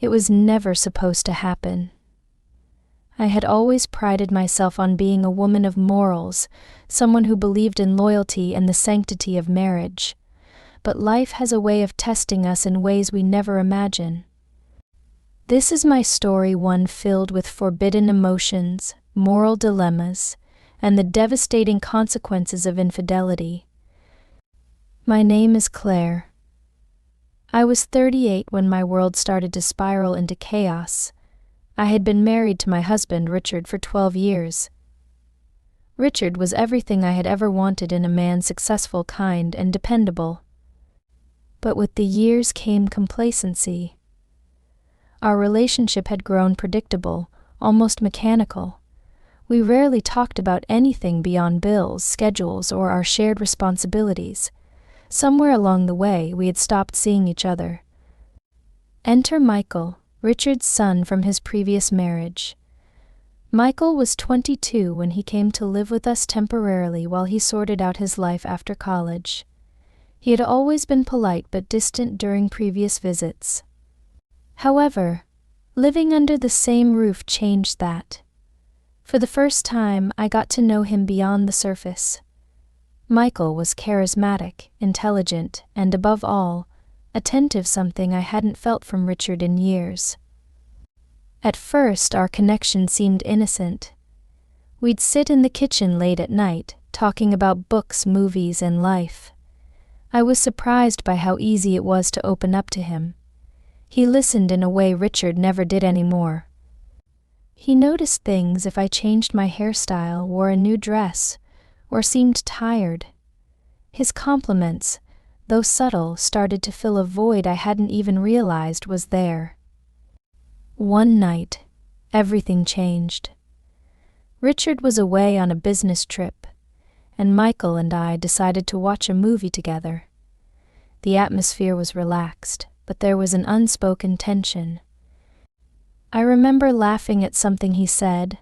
It was never supposed to happen. I had always prided myself on being a woman of morals, someone who believed in loyalty and the sanctity of marriage. But life has a way of testing us in ways we never imagine. This is my story, one filled with forbidden emotions, moral dilemmas, and the devastating consequences of infidelity. My name is Claire. I was 38 when my world started to spiral into chaos. I had been married to my husband, Richard, for 12 years. Richard was everything I had ever wanted in a man: successful, kind, and dependable. But with the years came complacency. Our relationship had grown predictable, almost mechanical. We rarely talked about anything beyond bills, schedules, or our shared responsibilities. Somewhere along the way, we had stopped seeing each other. Enter Michael, Richard's son from his previous marriage. Michael was 22 when he came to live with us temporarily while he sorted out his life after college. He had always been polite but distant during previous visits. However, living under the same roof changed that. For the first time, I got to know him beyond the surface. Michael was charismatic, intelligent, and above all, attentive, something I hadn't felt from Richard in years. At first, our connection seemed innocent. We'd sit in the kitchen late at night, talking about books, movies, and life. I was surprised by how easy it was to open up to him. He listened in a way Richard never did anymore. He noticed things: if I changed my hairstyle, wore a new dress, or seemed tired. His compliments, though subtle, started to fill a void I hadn't even realized was there. One night, everything changed. Richard was away on a business trip, and Michael and I decided to watch a movie together. The atmosphere was relaxed, but there was an unspoken tension. I remember laughing at something he said,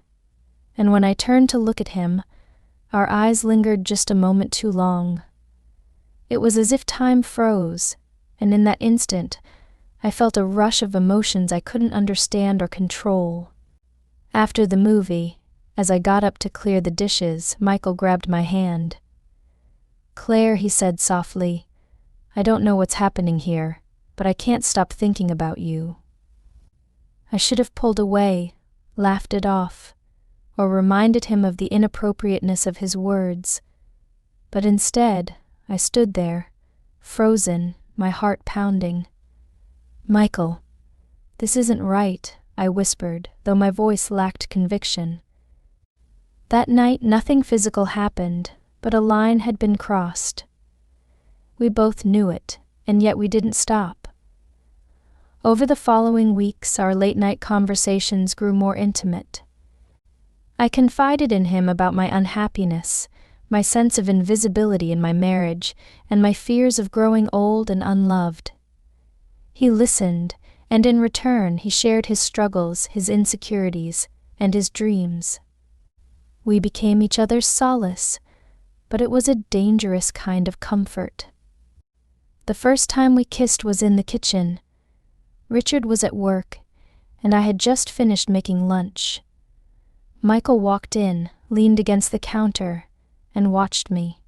and when I turned to look at him, our eyes lingered just a moment too long. It was as if time froze, and in that instant, I felt a rush of emotions I couldn't understand or control. After the movie, as I got up to clear the dishes, Michael grabbed my hand. "Claire," he said softly, "I don't know what's happening here, but I can't stop thinking about you." I should have pulled away, laughed it off, or reminded him of the inappropriateness of his words. But instead, I stood there, frozen, my heart pounding. "Michael, this isn't right," I whispered, though my voice lacked conviction. That night, nothing physical happened, but a line had been crossed. We both knew it, and yet we didn't stop. Over the following weeks, our late-night conversations grew more intimate. I confided in him about my unhappiness, my sense of invisibility in my marriage, and my fears of growing old and unloved. He listened, and in return he shared his struggles, his insecurities, and his dreams. We became each other's solace, but it was a dangerous kind of comfort. The first time we kissed was in the kitchen. Richard was at work, and I had just finished making lunch. Michael walked in, leaned against the counter, and watched me.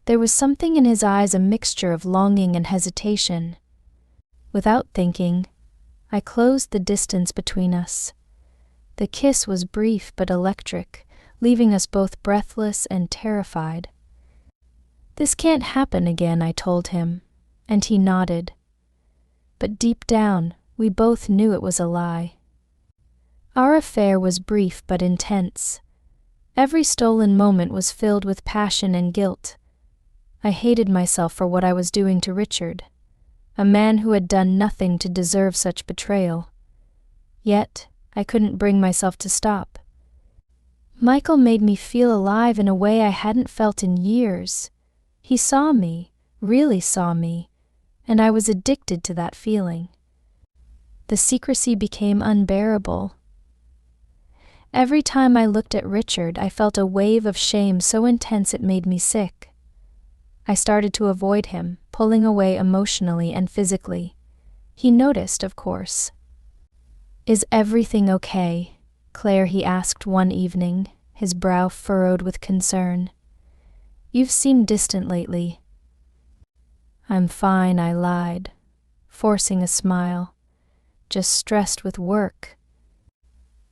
There was something in his eyes, a mixture of longing and hesitation. Without thinking, I closed the distance between us. The kiss was brief but electric, leaving us both breathless and terrified. "This can't happen again," I told him, and he nodded. But deep down, we both knew it was a lie. Our affair was brief but intense. Every stolen moment was filled with passion and guilt. I hated myself for what I was doing to Richard, a man who had done nothing to deserve such betrayal. Yet, I couldn't bring myself to stop. Michael made me feel alive in a way I hadn't felt in years. He saw me, really saw me, and I was addicted to that feeling. The secrecy became unbearable. Every time I looked at Richard, I felt a wave of shame so intense it made me sick. I started to avoid him, pulling away emotionally and physically. He noticed, of course, "Is everything okay, Claire?" he asked one evening, his brow furrowed with concern. "You've seemed distant lately." "I'm fine," I lied, forcing a smile. "Just stressed with work."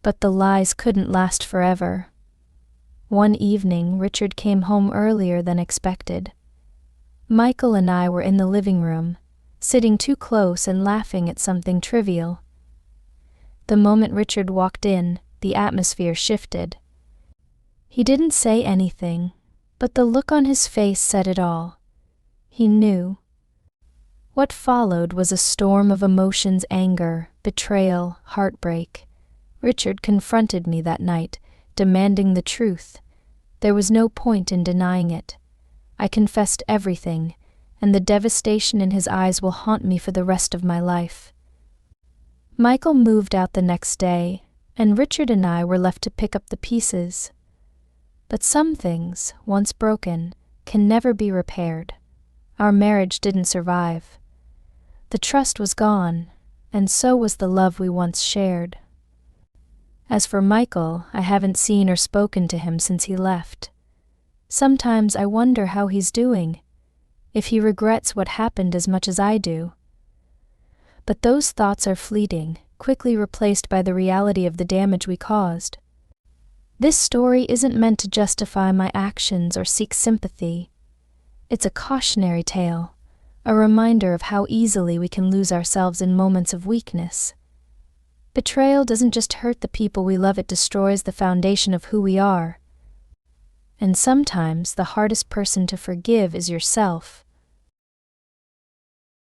But the lies couldn't last forever. One evening, Richard came home earlier than expected. Michael and I were in the living room, sitting too close and laughing at something trivial. The moment Richard walked in, the atmosphere shifted. He didn't say anything, but the look on his face said it all. He knew. What followed was a storm of emotions: anger, betrayal, heartbreak. Richard confronted me that night, demanding the truth. There was no point in denying it. I confessed everything, and the devastation in his eyes will haunt me for the rest of my life. Michael moved out the next day, and Richard and I were left to pick up the pieces. But some things, once broken, can never be repaired. Our marriage didn't survive. The trust was gone, and so was the love we once shared. As for Michael, I haven't seen or spoken to him since he left. Sometimes I wonder how he's doing, if he regrets what happened as much as I do. But those thoughts are fleeting, quickly replaced by the reality of the damage we caused. This story isn't meant to justify my actions or seek sympathy. It's a cautionary tale, a reminder of how easily we can lose ourselves in moments of weakness. Betrayal doesn't just hurt the people we love, it destroys the foundation of who we are. And sometimes the hardest person to forgive is yourself.